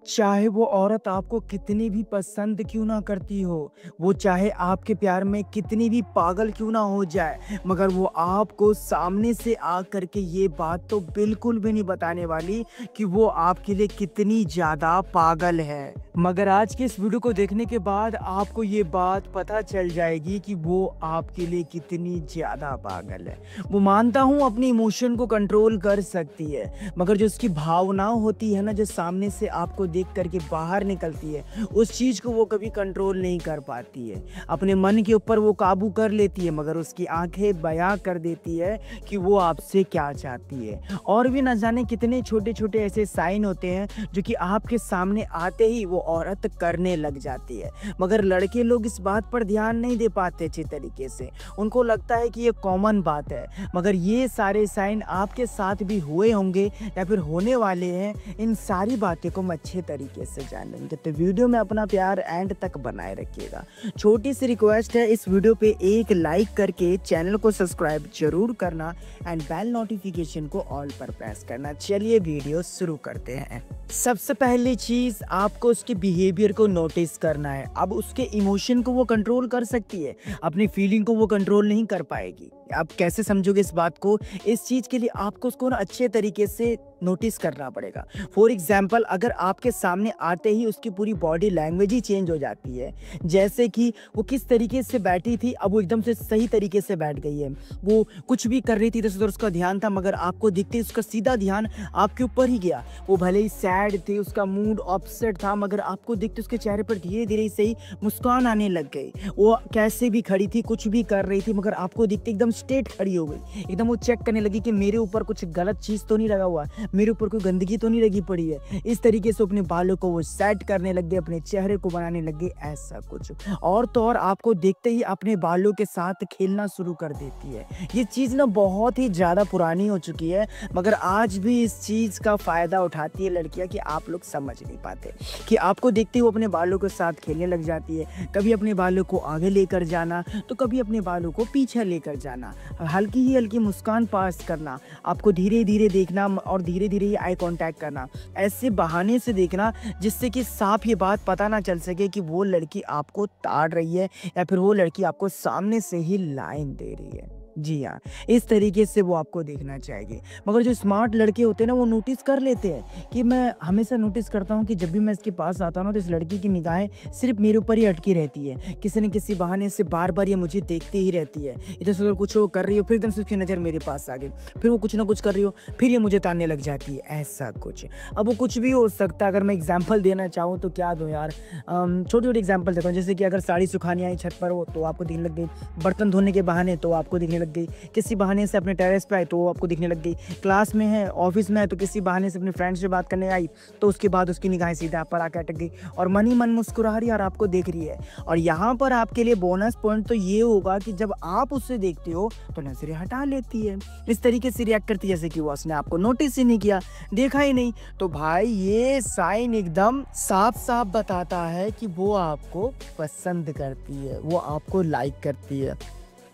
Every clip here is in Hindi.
चाहे वो औरत आपको कितनी भी पसंद क्यों ना करती हो, वो चाहे आपके प्यार में कितनी भी पागल क्यों ना हो जाए, मगर वो आपको सामने से आ कर के ये बात तो बिल्कुल भी नहीं बताने वाली कि वो आपके लिए कितनी ज़्यादा पागल है। मगर आज के इस वीडियो को देखने के बाद आपको ये बात पता चल जाएगी कि वो आपके लिए कितनी ज़्यादा पागल है। वो मानता हूँ अपनी इमोशन को कंट्रोल कर सकती है, मगर जो उसकी भावना होती है ना, जो सामने से आपको देख करके बाहर निकलती है, उस चीज़ को वो कभी कंट्रोल नहीं कर पाती है। अपने मन के ऊपर वो काबू कर लेती है, मगर उसकी आंखें बयां कर देती है कि वो आपसे क्या चाहती है। और भी न जाने कितने छोटे छोटे ऐसे साइन होते हैं जो कि आपके सामने आते ही वो औरत करने लग जाती है, मगर लड़के लोग इस बात पर ध्यान नहीं दे पाते अच्छी तरीके से। उनको लगता है कि ये कॉमन बात है, मगर ये सारे साइन आपके साथ भी हुए होंगे या फिर होने वाले हैं। इन सारी बातें को हम अच्छे तरीके से जानेंगे, तो वीडियो में अपना प्यार एंड तक बनाए रखिएगा। छोटी सी रिक्वेस्ट है, इस वीडियो पे एक लाइक करके चैनल को सब्सक्राइब जरूर करना एंड बेल नोटिफिकेशन को ऑल पर प्रेस करना। चलिए वीडियो शुरू करते हैं। सबसे पहली चीज, आपको उसके बिहेवियर को नोटिस करना है। अब उसके इमोशन को वो कंट्रोल कर सकती है, अपनी फीलिंग को वो कंट्रोल नहीं कर पाएगी। आप कैसे समझोगे इस बात को? इस चीज के लिए आपको उसको ना अच्छे तरीके से नोटिस करना पड़ेगा। फॉर एग्जाम्पल, अगर आपके सामने आते ही उसकी पूरी बॉडी लैंग्वेज ही चेंज हो जाती है, जैसे कि वो किस तरीके से बैठी थी, अब वो एकदम से सही तरीके से बैठ गई है। वो कुछ भी कर रही थी तो उसका ध्यान था, मगर आपको दिखते उसका सीधा ध्यान आपके ऊपर ही गया। वो भले ही सैड थी, उसका मूड अपसेट था, मगर आपको दिखते उसके चेहरे पर धीरे धीरे सही मुस्कान आने लग गई। वो कैसे भी खड़ी थी, कुछ भी कर रही थी, मगर आपको दिखते एकदम स्ट्रेट खड़ी हो गई। एकदम वो चेक करने लगी कि मेरे ऊपर कुछ गलत चीज़ तो नहीं लगा हुआ, मेरे ऊपर कोई गंदगी तो नहीं लगी पड़ी है। इस तरीके से अपने बालों को वो सेट करने लग गए, अपने चेहरे को बनाने लग गए, ऐसा कुछ। और तो और आपको देखते ही अपने बालों के साथ खेलना शुरू कर देती है। ये चीज़ ना बहुत ही ज़्यादा पुरानी हो चुकी है, मगर आज भी इस चीज़ का फ़ायदा उठाती है लड़कियाँ कि आप लोग समझ नहीं पाते कि आपको देखते ही वो अपने बालों के साथ खेलने लग जाती है। कभी अपने बालों को आगे लेकर जाना तो कभी अपने बालों को पीछे लेकर जाना, हल्की ही हल्की मुस्कान पास करना, आपको धीरे धीरे देखना और धीरे धीरे ही आई कांटेक्ट करना, ऐसे बहाने से देखना जिससे कि साफ ये बात पता ना चल सके कि वो लड़की आपको ताड़ रही है या फिर वो लड़की आपको सामने से ही लाइन दे रही है। जी हाँ, इस तरीके से वो आपको देखना चाहिए। मगर जो स्मार्ट लड़के होते हैं ना, वो नोटिस कर लेते हैं कि मैं हमेशा नोटिस करता हूँ कि जब भी मैं इसके पास आता हूँ ना, तो इस लड़की की निगाहें सिर्फ मेरे ऊपर ही अटकी रहती है। किसी न किसी बहाने से बार बार ये मुझे देखती ही रहती है। इधर से उधर कुछ वो कर रही हो, फिर एकदम से उसकी नज़र मेरे पास आ गई, फिर वो कुछ ना कुछ कर रही हो, फिर ये मुझे तानने लग जाती है, ऐसा कुछ। अब वो कुछ भी हो सकता है। अगर मैं एग्जाम्पल देना चाहूँ तो क्या दूँ यार, छोटी छोटी एग्जाम्पल देता हूँ। जैसे कि अगर साड़ी सुखानी आई छत पर हो तो आपको दिखने लग गई, बर्तन धोने के बहाने तो आपको दिखने लग गई, किसी बहाने से अपने टेरेस पे आए तो वो आपको दिखने लग गई, क्लास में है, ऑफिस में है, तो किसी बहाने से अपने फ्रेंड से बात करने आई तो उसके बाद उसकी निगाहें सीधा आप पर आकर अटक गई और मन ही मन मुस्कुरा रही है और आपको देख रही है। और यहाँ पर आपके लिए बोनस पॉइंट तो ये होगा कि जब आप उससे देखते हो तो नजरें हटा लेती है, इस तरीके से रिएक्ट करती है जैसे कि वो उसने आपको नोटिस ही नहीं किया, देखा ही नहीं। तो भाई ये साइन एकदम साफ साफ बताता है कि वो आपको पसंद करती है, वो आपको लाइक करती है।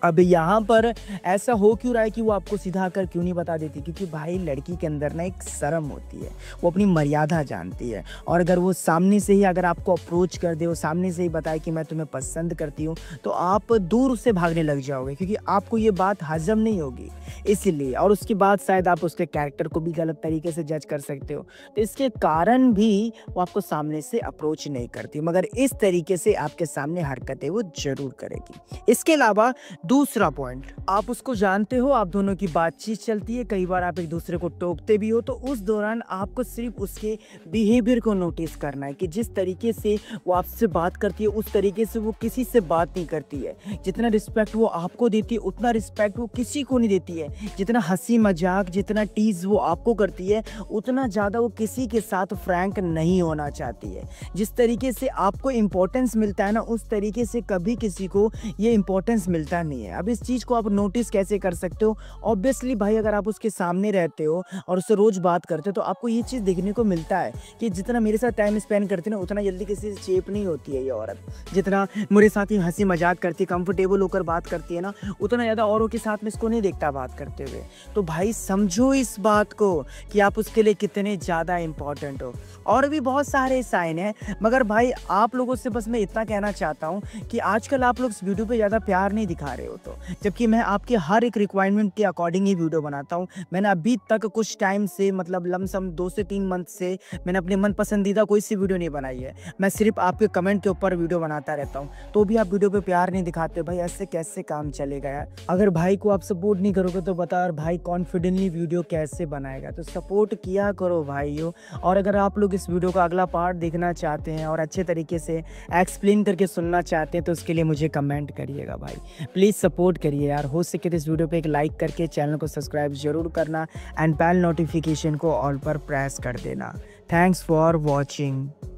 अब यहाँ पर ऐसा हो क्यों रहा है कि वो आपको सीधा आकर क्यों नहीं बता देती? क्योंकि भाई लड़की के अंदर ना एक शर्म होती है, वो अपनी मर्यादा जानती है। और अगर वो सामने से ही अगर आपको अप्रोच कर दे, वो सामने से ही बताए कि मैं तुम्हें पसंद करती हूँ, तो आप दूर उससे भागने लग जाओगे, क्योंकि आपको ये बात हजम नहीं होगी इसलिए। और उसके बाद शायद आप उसके कैरेक्टर को भी गलत तरीके से जज कर सकते हो, तो इसके कारण भी वो आपको सामने से अप्रोच नहीं करती, मगर इस तरीके से आपके सामने हरकतें वो जरूर करेगी। इसके अलावा दूसरा पॉइंट, आप उसको जानते हो, आप दोनों की बातचीत चलती है, कई बार आप एक दूसरे को टोकते भी हो, तो उस दौरान आपको सिर्फ उसके बिहेवियर को नोटिस करना है कि जिस तरीके से वो आपसे बात करती है उस तरीके से वो किसी से बात नहीं करती है। जितना रिस्पेक्ट वो आपको देती है उतना रिस्पेक्ट वो किसी को नहीं देती है। जितना हंसी मजाक, जितना टीज वो आपको करती है, उतना ज़्यादा वो किसी के साथ फ्रैंक नहीं होना चाहती है। जिस तरीके से आपको इम्पोर्टेंस मिलता है ना, उस तरीके से कभी किसी को ये इम्पोर्टेंस मिलता नहीं है। है। अब इस चीज़ को आप नोटिस कैसे कर सकते हो? ऑब्वियसली भाई अगर आप उसके सामने रहते हो और उससे रोज़ बात करते हो तो आपको ये चीज़ देखने को मिलता है कि जितना मेरे साथ टाइम स्पेंड करती है ना उतना जल्दी किसी से चेप नहीं होती है ये औरत। जितना मेरे साथ ही हँसी मज़ाक करती है, कंफर्टेबल होकर बात करती है ना, उतना ज़्यादा औरों के साथ में इसको नहीं देखता बात करते हुए। तो भाई समझो इस बात को कि आप उसके लिए कितने ज़्यादा इम्पोर्टेंट हो। और भी बहुत सारे साइन हैं, मगर भाई आप लोगों से बस मैं इतना कहना चाहता हूँ कि आजकल आप लोग इस वीडियो पे ज़्यादा प्यार नहीं दिखा रहे हो, तो जबकि मैं आपके हर एक रिक्वायरमेंट के अकॉर्डिंग ही वीडियो बनाता हूँ। मैंने अभी तक कुछ टाइम से मतलब लमसम 2 से 3 मंथ से मैंने अपने मन पसंदीदा कोई सी वीडियो नहीं बनाई है। मैं सिर्फ आपके कमेंट के ऊपर वीडियो बनाता रहता हूँ, तो भी आप वीडियो पे प्यार नहीं दिखाते भाई। ऐसे कैसे काम चलेगा यार? अगर भाई को आप सपोर्ट नहीं करोगे तो बता यार भाई कॉन्फिडेंटली वीडियो कैसे बनाएगा? तो सपोर्ट किया करो भाइयों। और अगर आप लोग इस वीडियो का अगला पार्ट देखना चाहते हैं और अच्छे तरीके से एक्सप्लेन करके सुनना चाहते हैं तो उसके लिए मुझे कमेंट करिएगा भाई। प्लीज़ सपोर्ट करिए यार। हो सके तो इस वीडियो पे एक लाइक करके चैनल को सब्सक्राइब जरूर करना एंड बेल नोटिफिकेशन को ऑल पर प्रेस कर देना। Thanks for watching.